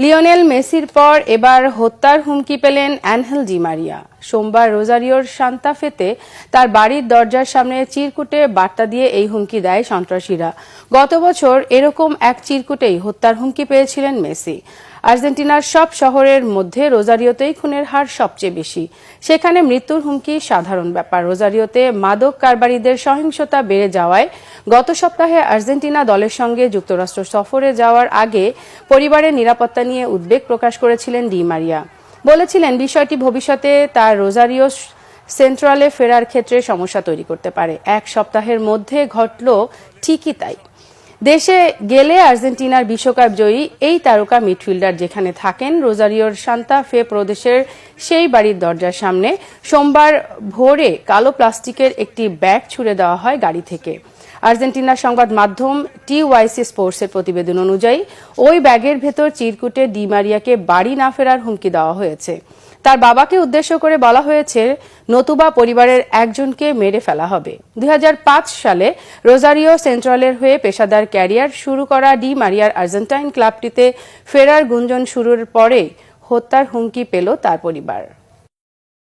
Lionel মেসির পর এবার হত্যার হুমকি পেলেন অ্যানহেল ডি মারিয়া। সোমবার রোজারিওর সান্তা ফেতে তার বাড়ির দরজার সামনে চিরকুটে বার্তা দিয়ে এই হুমকি দেয় সন্ত্রাসীরা। গত বছর এরকম এক চিরকুটেই হত্যার হুমকি পেয়েছিলেন মেসি। আর্জেন্টিনার সব শহরের মধ্যে রোজারিওতেই খুনের হার সবচেয়ে বেশি। সেখানে মৃত্যুর হুমকি সাধারণ ব্যাপার। রোজারিওতে মাদক কারবারিদের সহিংসতা বেড়ে যাওয়ায় গত সপ্তাহে আর্জেন্টিনা দলের সঙ্গে যুক্তরাষ্ট্র সফরে যাওয়ার আগে পরিবারের নিরাপত্তা নিয়ে উদ্বেগ প্রকাশ করেছিলেন ডি মারিয়া। বলেছিলেন বিষয়টি ভবিষ্যতে তার রোজারিও সেন্ট্রালে ফেরার ক্ষেত্রে সমস্যা তৈরি করতে পারে। এক সপ্তাহের মধ্যে ঘটল ঠিকই তাই। দেশে গেলে আর্জেন্টিনার বিশ্বকাপ জয়ী এই তারকা মিডফিল্ডার যেখানে থাকেন রোজারিওর সান্তা ফে প্রদেশের সেই বাড়ির দরজার সামনে সোমবার ভোরে কালো প্লাস্টিকের একটি ব্যাগ ছুড়ে দেওয়া হয় গাড়ি থেকে। আর্জেন্টিনার সংবাদ মাধ্যম টিওয়াইসি স্পোর্টসের প্রতিবেদন অনুযায়ী ওই ব্যাগের ভেতর চিরকুটে ডি মারিয়াকে বাড়ি না ফেরার হুমকি দেওয়া হয়েছে। তার বাবাকে উদ্দেশ্য করে বলা হয়েছে, নতুবা পরিবারের একজনকে মেরে ফেলা হবে। 2005 সালে রোজারিও সেন্ট্রালের হয়ে পেশাদার ক্যারিয়ার শুরু করা ডি মারিয়ার আর্জেন্টাইন ক্লাবটিতে ফেরার গুঞ্জন শুরুর পরে হত্যার হুমকি পেল তার পরিবার।